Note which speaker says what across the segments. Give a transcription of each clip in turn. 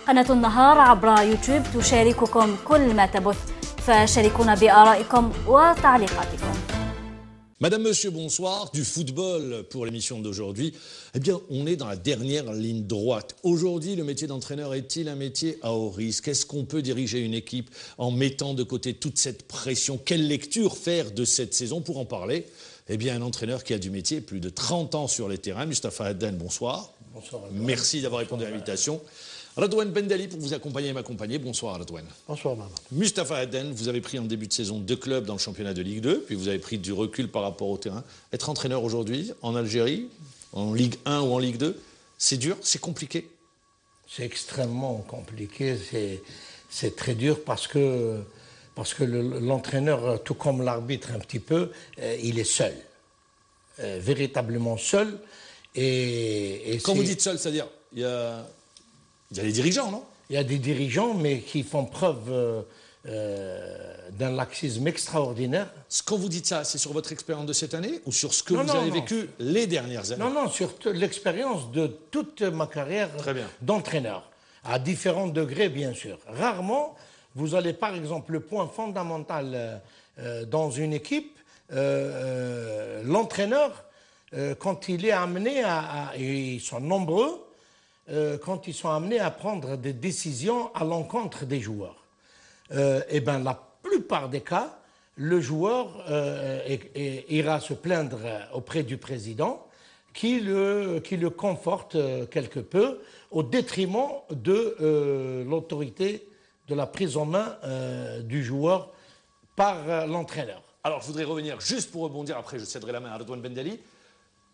Speaker 1: قناة النهار عبر يوتيوب تشارككم كل ما تبث فشاركونا بآرائكم وتعليقاتكم.
Speaker 2: Madame, Monsieur, bonsoir. Du football pour l'émission d'aujourd'hui. Eh bien, on est dans la dernière ligne droite. Aujourd'hui, le métier d'entraîneur est-il un métier à haut risque? Est-ce qu'on peut diriger une équipe en mettant de côté toute cette pression? Quelle lecture faire de cette saison? Pour en parler, eh bien, un entraîneur qui a du métier, plus de 30 ans sur les terrains. Mustapha Hadden, bonsoir.
Speaker 3: Bonsoir.
Speaker 2: Merci d'avoir répondu à l'invitation. Radouane Bendali pour vous accompagner et m'accompagner. Bonsoir Radouane.
Speaker 3: Bonsoir maman.
Speaker 2: Mustapha Hadden, vous avez pris en début de saison 2 clubs dans le championnat de Ligue 2, puis vous avez pris du recul par rapport au terrain. Être entraîneur aujourd'hui en Algérie, en Ligue 1 ou en Ligue 2, c'est dur, c'est compliqué?
Speaker 3: C'est extrêmement compliqué, c'est très dur parce que l'entraîneur, tout comme l'arbitre un petit peu, il est seul, véritablement seul. Et
Speaker 2: quand vous dites seul, c'est-à-dire il y a des dirigeants, non?
Speaker 3: Il y a des dirigeants, mais qui font preuve d'un laxisme extraordinaire.
Speaker 2: Quand vous dites ça, c'est sur votre expérience de cette année ou sur ce que vous avez vécu les dernières années?
Speaker 3: Non, sur l'expérience de toute ma carrière d'entraîneur, à différents degrés, bien sûr. Rarement, vous allez, par exemple, le point fondamental dans une équipe, l'entraîneur, quand il est amené et ils sont nombreux, quand ils sont amenés à prendre des décisions à l'encontre des joueurs. Eh bien, la plupart des cas, le joueur ira se plaindre auprès du président qui le conforte quelque peu au détriment de l'autorité de la prise en main du joueur par l'entraîneur.
Speaker 2: Alors, je voudrais revenir, juste pour rebondir, après je céderai la main à Radouane Bendali.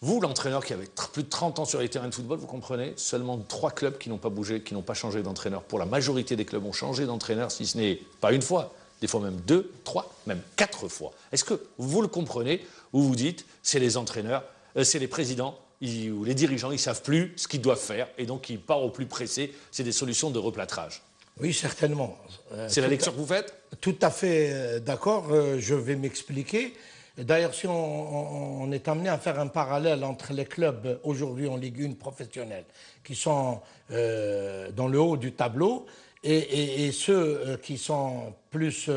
Speaker 2: Vous, l'entraîneur qui avait plus de 30 ans sur les terrains de football, vous comprenez, seulement 3 clubs qui n'ont pas bougé, qui n'ont pas changé d'entraîneur. Pour la majorité des clubs ont changé d'entraîneur, si ce n'est pas une fois, des fois même 2, 3, même 4 fois. Est-ce que vous le comprenez ou vous dites, c'est les entraîneurs, c'est les présidents ou les dirigeants, ils ne savent plus ce qu'ils doivent faire et donc ils partent au plus pressé, c'est des solutions de replâtrage?
Speaker 3: Oui, certainement.
Speaker 2: C'est la lecture que vous faites?
Speaker 3: Tout à fait d'accord, je vais m'expliquer. D'ailleurs, si on est amené à faire un parallèle entre les clubs aujourd'hui en Ligue 1 professionnelle, qui sont dans le haut du tableau, et ceux qui sont plus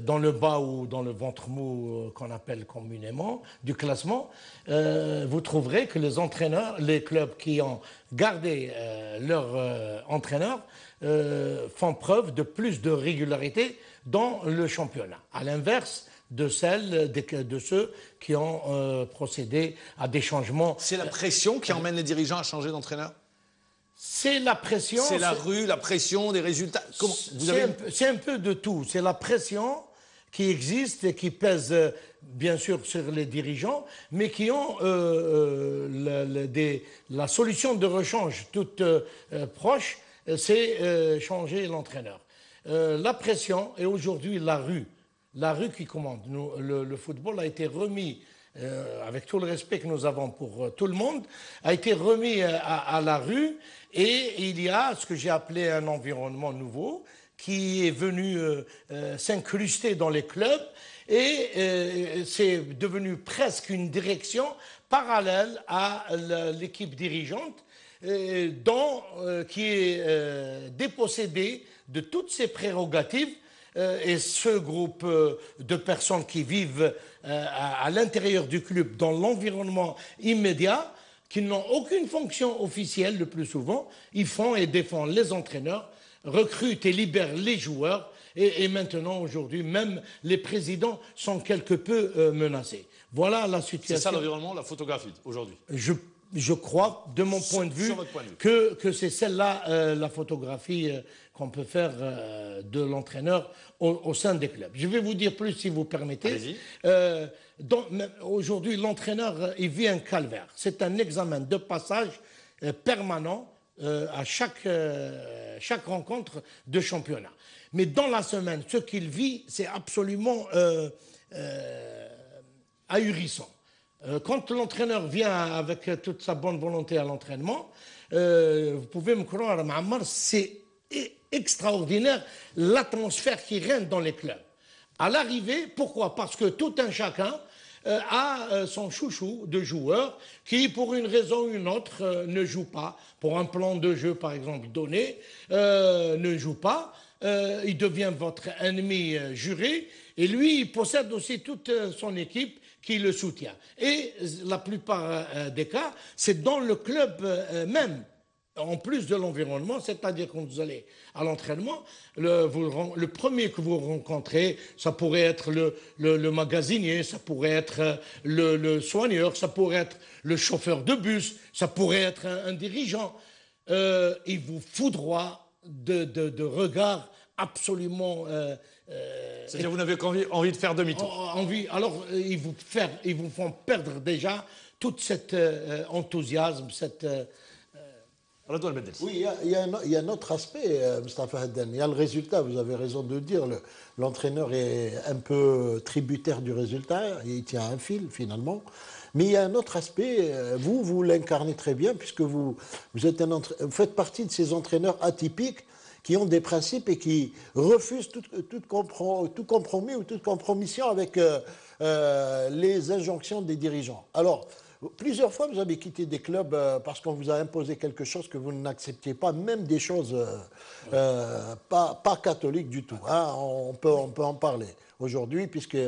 Speaker 3: dans le bas ou dans le ventre mou qu'on appelle communément du classement, vous trouverez que les entraîneurs, les clubs qui ont gardé leur entraîneur font preuve de plus de régularité dans le championnat. À l'inverse de ceux qui ont procédé à des changements.
Speaker 2: C'est la pression qui emmène les dirigeants à changer d'entraîneur?
Speaker 3: C'est la pression.
Speaker 2: C'est la rue, la pression, des résultats.
Speaker 3: C'est un peu de tout. C'est la pression qui existe et qui pèse bien sûr sur les dirigeants, mais qui ont la solution de rechange toute proche, c'est changer l'entraîneur. La pression et aujourd'hui la rue qui commande. Le football a été remis, avec tout le respect que nous avons pour tout le monde, a été remis à la rue et il y a ce que j'ai appelé un environnement nouveau qui est venu s'incruster dans les clubs et c'est devenu presque une direction parallèle à l'équipe dirigeante qui est dépossédée de toutes ses prérogatives. Et ce groupe de personnes qui vivent à l'intérieur du club, dans l'environnement immédiat, qui n'ont aucune fonction officielle le plus souvent, ils font et défendent les entraîneurs, recrutent et libèrent les joueurs, et maintenant, aujourd'hui, même les présidents sont quelque peu menacés. Voilà la situation.
Speaker 2: C'est ça l'environnement, la photographie, aujourd'hui?
Speaker 3: Je crois, de mon point de vue, que c'est celle-là la photographie qu'on peut faire de l'entraîneur au sein des clubs. Je vais vous dire plus si vous permettez. Aujourd'hui, l'entraîneur, il vit un calvaire. C'est un examen de passage permanent à chaque rencontre de championnat. Mais dans la semaine, ce qu'il vit, c'est absolument ahurissant. Quand l'entraîneur vient avec toute sa bonne volonté à l'entraînement, vous pouvez me croire, Ma'ammar, c'est extraordinaire l'atmosphère qui règne dans les clubs. À l'arrivée, pourquoi? Parce que tout un chacun a son chouchou de joueur qui, pour une raison ou une autre, ne joue pas. Pour un plan de jeu, par exemple, donné, ne joue pas. Il devient votre ennemi juré. Et lui, il possède aussi toute son équipe qui le soutient. Et la plupart des cas, c'est dans le club même. En plus de l'environnement, c'est-à-dire quand vous allez à l'entraînement, le premier que vous rencontrez, ça pourrait être le magasinier, ça pourrait être le soigneur, ça pourrait être le chauffeur de bus, ça pourrait être un dirigeant. Il vous foudroie de regards absolument...
Speaker 2: c'est-à-dire vous n'avez qu'envie de faire demi-tour.
Speaker 3: Alors, ils vous font perdre déjà tout cet enthousiasme, cette...
Speaker 4: Oui, il y a un autre aspect, Mustapha Haddan. Il y a le résultat, vous avez raison de le dire. L'entraîneur est un peu tributaire du résultat, il tient un fil finalement. Mais il y a un autre aspect, vous l'incarnez très bien, puisque vous faites partie de ces entraîneurs atypiques qui ont des principes et qui refusent tout compromis ou toute compromission avec les injonctions des dirigeants. Alors, plusieurs fois, vous avez quitté des clubs parce qu'on vous a imposé quelque chose que vous n'acceptiez pas, même des choses pas catholiques du tout. Hein. On peut en parler aujourd'hui, puisque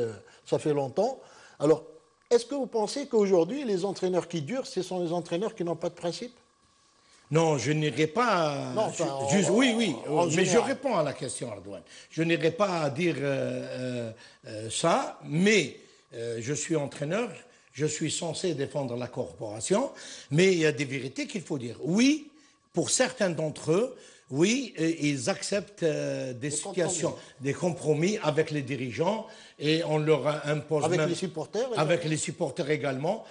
Speaker 4: ça fait longtemps. Alors, est-ce que vous pensez qu'aujourd'hui, les entraîneurs qui durent, ce sont les entraîneurs qui n'ont pas de principe?
Speaker 3: Non, je n'irai pas...
Speaker 4: Non,
Speaker 3: oui, mais je réponds à la question, Ardouane. Je n'irai pas dire ça, mais je suis entraîneur, je suis censé défendre la corporation, mais il y a des vérités qu'il faut dire. Oui, pour certains d'entre eux, oui, ils acceptent des situations, des compromis avec les dirigeants et on leur impose
Speaker 4: avec
Speaker 3: même...
Speaker 4: les supporters
Speaker 3: avec les supporters également,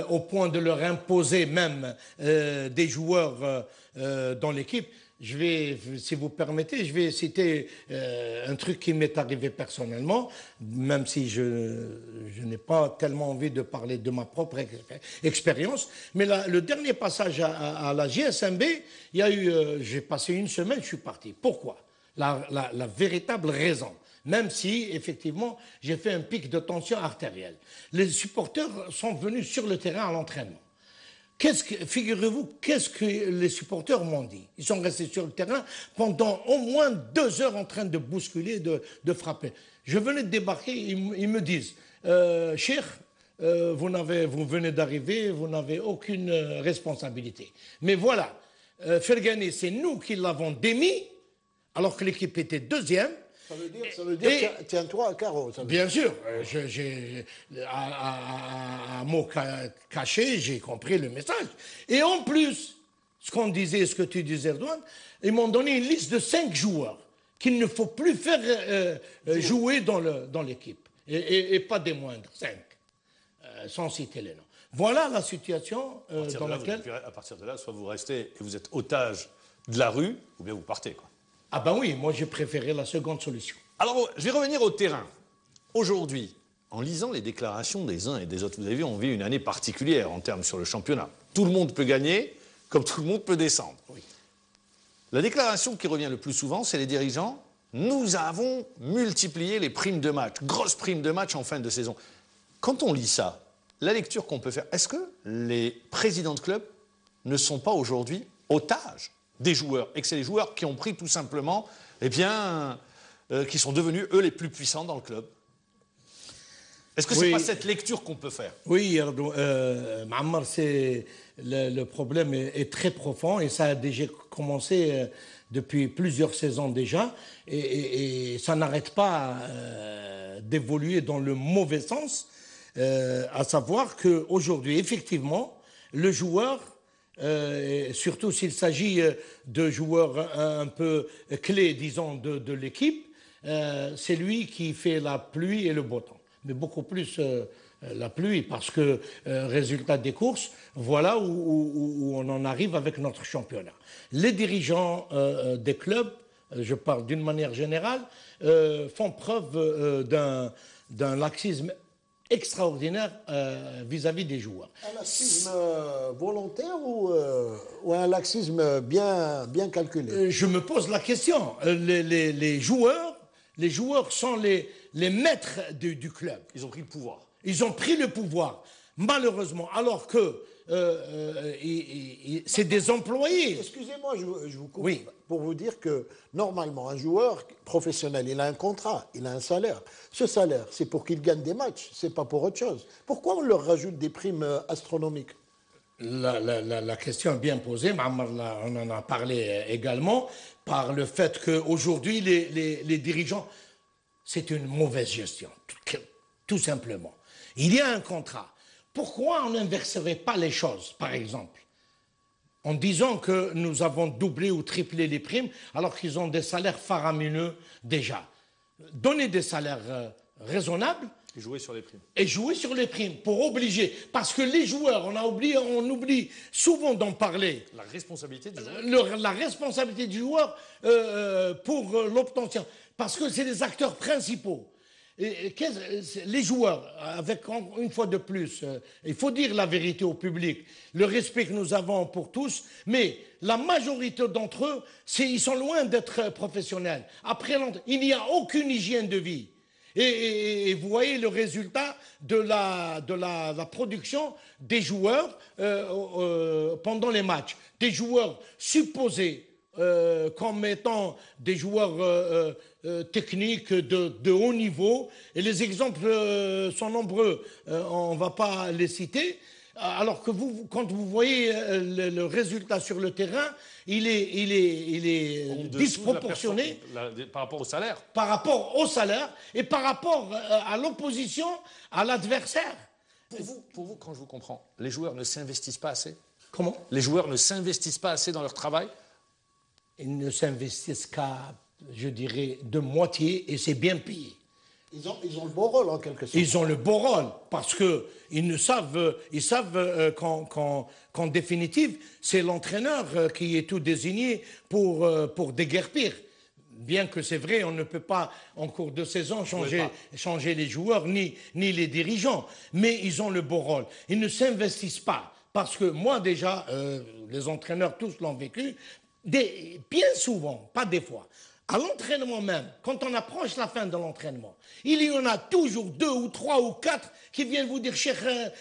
Speaker 3: au point de leur imposer même des joueurs dans l'équipe. Je vais, si vous permettez, je vais citer un truc qui m'est arrivé personnellement, même si je n'ai pas tellement envie de parler de ma propre expérience. Mais le dernier passage à la GSMB, il y a eu, j'ai passé une semaine, je suis parti. Pourquoi? La véritable raison. Même si, effectivement, j'ai fait un pic de tension artérielle. Les supporters sont venus sur le terrain à l'entraînement. Figurez-vous, qu'est-ce que les supporters m'ont dit? Ils sont restés sur le terrain pendant au moins 2 heures en train de bousculer, de frapper. Je venais de débarquer, ils me disent Cheikh, vous venez d'arriver, vous n'avez aucune responsabilité. Mais voilà, Fergani, c'est nous qui l'avons démis, alors que l'équipe était deuxième.
Speaker 4: Ça veut dire tiens-toi à carreau.
Speaker 3: Bien sûr, à mots cachés, j'ai compris le message. Et en plus, ce qu'on disait, ce que tu disais, Erdogan, ils m'ont donné une liste de 5 joueurs qu'il ne faut plus faire jouer dans l'équipe. Et pas des moindres, 5, sans citer les noms. Voilà la situation dans laquelle...
Speaker 2: À partir de là, soit vous restez et vous êtes otage de la rue, ou bien vous partez, quoi.
Speaker 3: Ah ben oui, moi j'ai préféré la seconde solution.
Speaker 2: Alors, je vais revenir au terrain. Aujourd'hui, en lisant les déclarations des uns et des autres, vous avez vu, on vit une année particulière en termes sur le championnat. Tout le monde peut gagner, comme tout le monde peut descendre.
Speaker 3: Oui.
Speaker 2: La déclaration qui revient le plus souvent, c'est les dirigeants. Nous avons multiplié les primes de match, grosses primes de match en fin de saison. Quand on lit ça, la lecture qu'on peut faire, est-ce que les présidents de clubs ne sont pas aujourd'hui otages des joueurs, et que c'est les joueurs qui ont pris tout simplement, eh bien, qui sont devenus, eux, les plus puissants dans le club? Est-ce que c'est pas cette lecture qu'on peut faire?
Speaker 3: Oui, Ma'ammar, le problème est très profond et ça a déjà commencé depuis plusieurs saisons déjà et ça n'arrête pas d'évoluer dans le mauvais sens, à savoir qu'aujourd'hui, effectivement, le joueur, surtout s'il s'agit de joueurs un peu clés, disons, de l'équipe, c'est lui qui fait la pluie et le beau temps. Mais beaucoup plus la pluie, parce que, résultat des courses, voilà où on en arrive avec notre championnat. Les dirigeants des clubs, je parle d'une manière générale, font preuve d'un laxisme extraordinaire vis-à-vis des joueurs.
Speaker 4: Un laxisme volontaire ou un laxisme bien calculé?
Speaker 3: Je me pose la question. Les joueurs sont les maîtres du club.
Speaker 2: Ils ont pris le pouvoir.
Speaker 3: Ils ont pris le pouvoir, malheureusement, alors que c'est des employés.
Speaker 4: Excusez-moi, je vous coupe.
Speaker 3: Oui.
Speaker 4: Pour vous dire que, normalement, un joueur professionnel, il a un contrat, il a un salaire. Ce salaire, c'est pour qu'il gagne des matchs, c'est pas pour autre chose. Pourquoi on leur rajoute des primes astronomiques?
Speaker 3: La question est bien posée, Ma'ammar, on en a parlé également, par le fait qu'aujourd'hui, les dirigeants, c'est une mauvaise gestion, tout simplement. Il y a un contrat. Pourquoi on n'inverserait pas les choses, par exemple, en disant que nous avons doublé ou triplé les primes, alors qu'ils ont des salaires faramineux déjà? Donner des salaires raisonnables,
Speaker 2: Et jouer sur les primes.
Speaker 3: et jouer sur les primes pour obliger. Parce que les joueurs, on oublie souvent d'en parler.
Speaker 2: La responsabilité du joueur.
Speaker 3: La responsabilité du joueur pour l'obtention. Parce que c'est les acteurs principaux. Les joueurs, avec une fois de plus, il faut dire la vérité au public, le respect que nous avons pour tous, mais la majorité d'entre eux, ils sont loin d'être professionnels. Après, il n'y a aucune hygiène de vie. Et vous voyez le résultat de la production des joueurs pendant les matchs. Des joueurs supposés comme étant des joueurs techniques de haut niveau. Et les exemples sont nombreux, on ne va pas les citer. Alors que quand vous voyez le résultat sur le terrain, il est disproportionné
Speaker 2: par rapport au salaire.
Speaker 3: Par rapport au salaire et par rapport à l'opposition, à l'adversaire.
Speaker 2: Pour vous, quand je vous comprends, les joueurs ne s'investissent pas assez?
Speaker 3: Comment?
Speaker 2: Les joueurs ne s'investissent pas assez dans leur travail?
Speaker 3: Ils ne s'investissent qu'à, je dirais, de moitié et c'est bien payé.
Speaker 4: Ils ont le beau rôle en quelque sorte.
Speaker 3: Ils ont le beau rôle parce qu'ils savent qu'en définitive, c'est l'entraîneur qui est tout désigné pour déguerpir. Bien que c'est vrai, on ne peut pas en cours de saison changer les joueurs ni les dirigeants, mais ils ont le beau rôle. Ils ne s'investissent pas parce que moi déjà, les entraîneurs tous l'ont vécu, bien souvent, pas des fois. À l'entraînement même, quand on approche la fin de l'entraînement, il y en a toujours 2 ou 3 ou 4 qui viennent vous dire « Cheikh,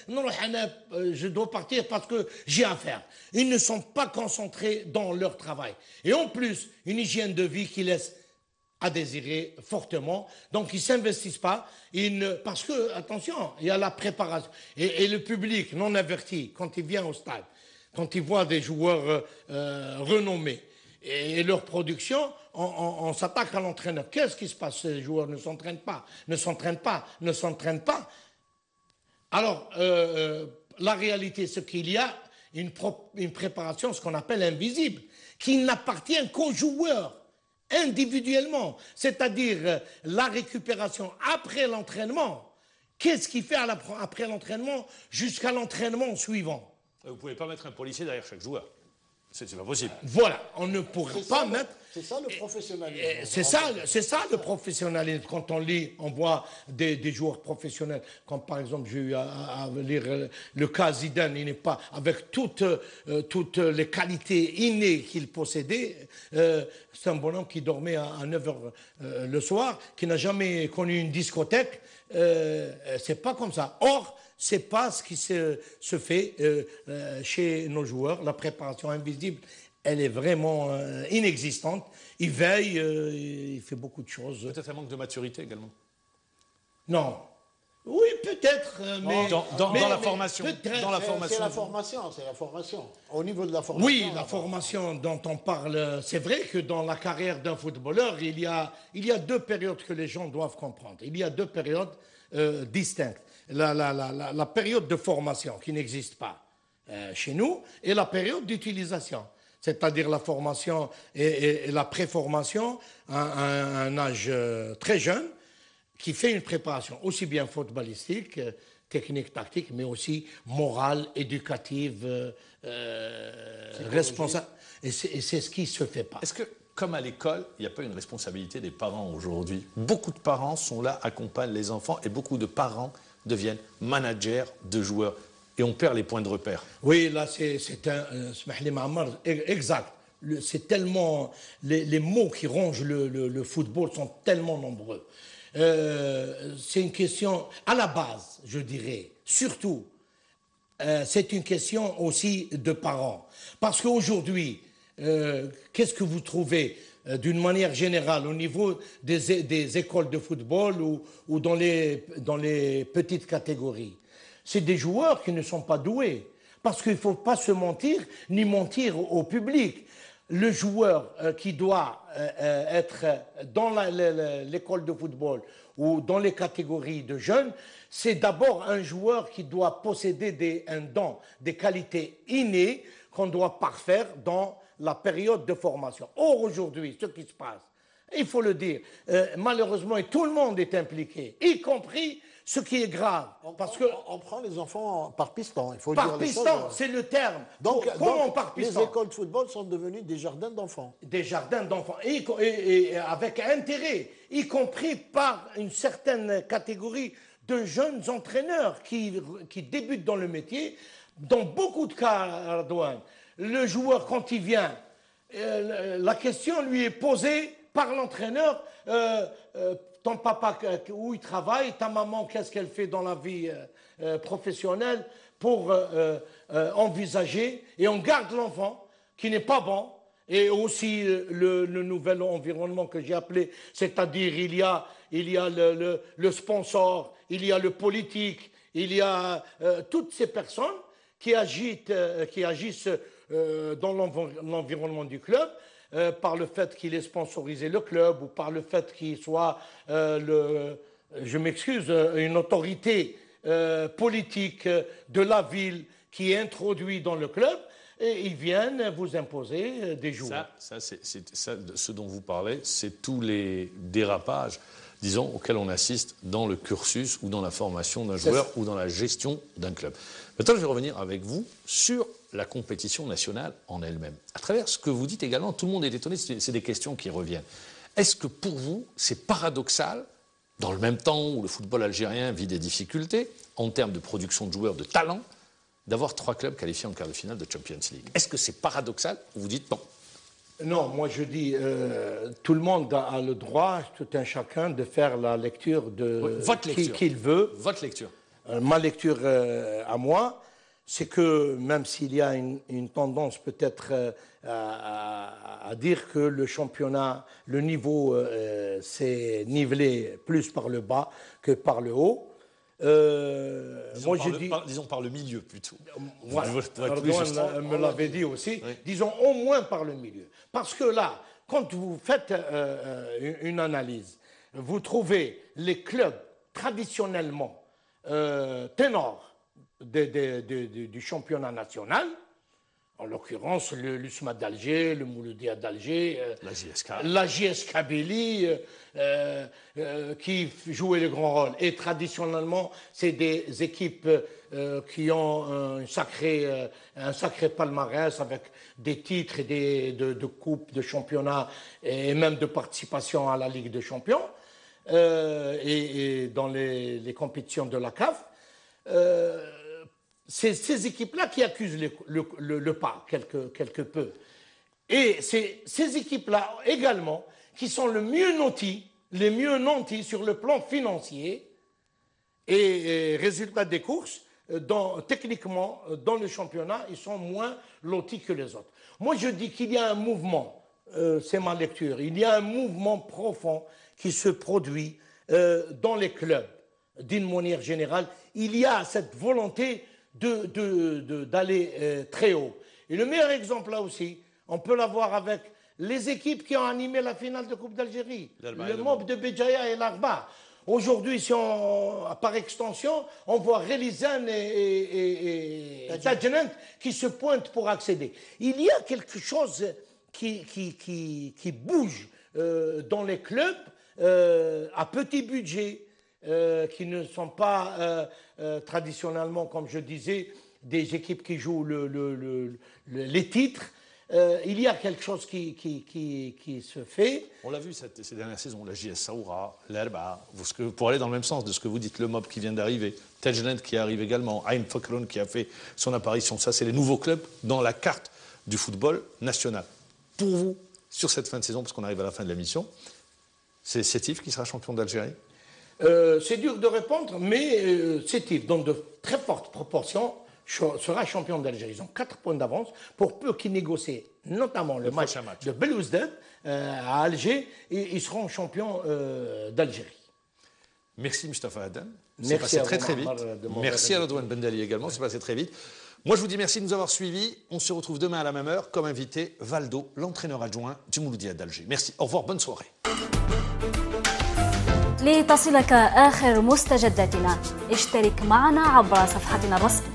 Speaker 3: je dois partir parce que j'ai affaire ». Ils ne sont pas concentrés dans leur travail. Et en plus, une hygiène de vie qui laisse à désirer fortement. Donc, ils ne s'investissent pas. Parce que, attention, il y a la préparation. Et le public non averti, quand il vient au stade, quand il voit des joueurs renommés, et leur production, on s'attaque à l'entraîneur. Qu'est-ce qui se passe? Ces joueurs ne s'entraînent pas. Alors, la réalité, c'est qu'il y a une préparation, ce qu'on appelle invisible, qui n'appartient qu'aux joueurs, individuellement. C'est-à-dire la récupération après l'entraînement. Qu'est-ce qu'il fait après l'entraînement jusqu'à l'entraînement suivant?
Speaker 2: Vous ne pouvez pas mettre un policier derrière chaque joueur. C'est pas possible.
Speaker 3: Voilà, on ne pourrait pas mettre...
Speaker 4: C'est ça le professionnalisme.
Speaker 3: C'est ça le professionnalisme. Quand on voit des joueurs professionnels, comme par exemple j'ai eu à lire le cas Zidane, il n'est pas, avec toutes les qualités innées qu'il possédait, c'est un bonhomme qui dormait à 9h le soir, qui n'a jamais connu une discothèque, c'est pas comme ça. Or, c'est pas ce qui se fait chez nos joueurs. La préparation invisible, elle est vraiment inexistante. Il veille, il fait beaucoup de choses.
Speaker 2: Peut-être un manque de maturité également.
Speaker 3: Non. Oui, peut-être, mais...
Speaker 2: Dans la formation.
Speaker 4: C'est la formation. Au niveau de la formation.
Speaker 3: Oui, la formation dont on parle, c'est vrai que dans la carrière d'un footballeur, il y a 2 périodes que les gens doivent comprendre. Il y a 2 périodes distinctes. La période de formation qui n'existe pas chez nous et la période d'utilisation, c'est-à-dire la formation et la préformation à un âge très jeune qui fait une préparation aussi bien footballistique, technique, tactique, mais aussi morale, éducative, responsable. Et c'est ce qui ne se fait pas.
Speaker 2: Est-ce que, comme à l'école, il n'y a pas une responsabilité des parents aujourd'hui? Beaucoup de parents sont là, accompagnent les enfants et beaucoup de parents deviennent managers de joueurs. Et on perd les points de repère.
Speaker 3: Oui, là, c'est exact. C'est tellement... Les mots qui rongent le football sont tellement nombreux. c'est une question, à la base, je dirais, surtout, c'est une question aussi de parents. Parce qu'aujourd'hui, qu'est-ce que vous trouvez d'une manière générale au niveau des écoles de football ou dans les petites catégories? C'est des joueurs qui ne sont pas doués. Parce qu'il ne faut pas se mentir, ni mentir au public. Le joueur qui doit être dans l'école de football ou dans les catégories de jeunes, c'est d'abord un joueur qui doit posséder un don, des qualités innées qu'on doit parfaire dans la période de formation. Or, aujourd'hui, ce qui se passe, il faut le dire, malheureusement, et tout le monde est impliqué, y compris ce qui est grave.
Speaker 4: On prend les enfants par piston, il faut
Speaker 3: par
Speaker 4: dire
Speaker 3: piston,
Speaker 4: les choses.
Speaker 3: c'est le terme.
Speaker 4: Donc,
Speaker 3: par piston?
Speaker 4: Les écoles de football sont devenues des jardins d'enfants.
Speaker 3: Des jardins d'enfants, et avec intérêt, y compris par une certaine catégorie de jeunes entraîneurs qui débutent dans le métier. Dans beaucoup de cas, Ardouane, le joueur, quand il vient, la question lui est posée par l'entraîneur. Ton papa, où il travaille, ta maman, qu'est-ce qu'elle fait dans la vie professionnelle pour envisager, et on garde l'enfant qui n'est pas bon, et aussi le nouvel environnement que j'ai appelé, c'est-à-dire il y a le sponsor, il y a le politique, il y a toutes ces personnes qui agissent dans l'environnement du club, par le fait qu'il ait sponsorisé le club ou par le fait qu'il soit, je m'excuse, une autorité politique de la ville qui est introduite dans le club, et ils viennent vous imposer des joueurs.
Speaker 2: Ça, ce dont vous parlez, c'est tous les dérapages, disons, auxquels on assiste dans le cursus ou dans la formation d'un joueur ou dans la gestion d'un club. Maintenant, je vais revenir avec vous sur la compétition nationale en elle-même. À travers ce que vous dites également, tout le monde est étonné, c'est des questions qui reviennent. Est-ce que pour vous, c'est paradoxal, dans le même temps où le football algérien vit des difficultés, en termes de production de joueurs, de talent, d'avoir 3 clubs qualifiés en quart de finale de Champions League? Est-ce que c'est paradoxal ou vous dites non?
Speaker 3: Non, moi je dis, tout le monde a le droit, tout un chacun, de faire la lecture de qu'il veut.
Speaker 2: Votre lecture.
Speaker 3: Ma lecture à moi, c'est que même s'il y a une tendance peut-être à dire que le championnat, le niveau s'est nivelé plus par le bas que par le haut,
Speaker 2: disons par le milieu plutôt.
Speaker 3: Voilà, Ardouane me l'avait dit aussi, oui. Disons au moins par le milieu. Parce que là, quand vous faites une analyse, vous trouvez les clubs traditionnellement ténors du championnat national, en l'occurrence l'USMA d'Alger, le Mouloudia d'Alger, la JS Kabylie, qui jouait le grand rôle. Et traditionnellement, c'est des équipes qui ont un sacré palmarès avec des titres et de coupes, de championnats et même de participation à la Ligue des Champions et dans les compétitions de la CAF. C'est ces équipes-là qui accusent le pas quelque peu. Et c'est ces équipes-là également qui sont les mieux nantis sur le plan financier et résultat des courses, techniquement, dans le championnat, ils sont moins lotis que les autres. Moi, je dis qu'il y a un mouvement, c'est ma lecture, il y a un mouvement profond qui se produit dans les clubs, d'une manière générale. Il y a cette volonté d'aller très haut. Et le meilleur exemple là aussi, on peut l'avoir avec les équipes qui ont animé la finale de Coupe d'Algérie, le MOB de Béjaïa et l'Arba. Aujourd'hui, par extension, on voit Relizane et Tadjenant qui se pointent pour accéder. Il y a quelque chose qui bouge dans les clubs à petit budget, qui ne sont pas traditionnellement, comme je disais, des équipes qui jouent les titres. Il y a quelque chose qui se fait.
Speaker 2: On l'a vu ces dernières saisons, la JS Saoura, l'Erba, pour aller dans le même sens de ce que vous dites, le MOB qui vient d'arriver, Tadjenant qui arrive également, Ain Fakron qui a fait son apparition. Ça, c'est les nouveaux clubs dans la carte du football national. Pour vous, sur cette fin de saison, parce qu'on arrive à la fin de l'émission, c'est Sétif qui sera champion d'Algérie?
Speaker 3: C'est dur de répondre, mais Sétif, dans de très fortes proportions, sera champion d'Algérie. Ils ont 4 points d'avance pour peu qu'ils négocient, notamment le match de Belouizdad à Alger, et ils seront champions d'Algérie.
Speaker 2: Merci Mustapha Haddan.
Speaker 3: Merci
Speaker 2: C'est passé très
Speaker 3: vous,
Speaker 2: très vite. Merci à Redouane Bendali également, c'est passé très vite. Moi je vous dis merci de nous avoir suivis. On se retrouve demain à la même heure comme invité Valdo, l'entraîneur adjoint du Mouloudia d'Alger. Merci, au revoir, bonne soirée.
Speaker 1: لتصلك آخر مستجداتنا اشترك معنا عبر صفحتنا الرسمية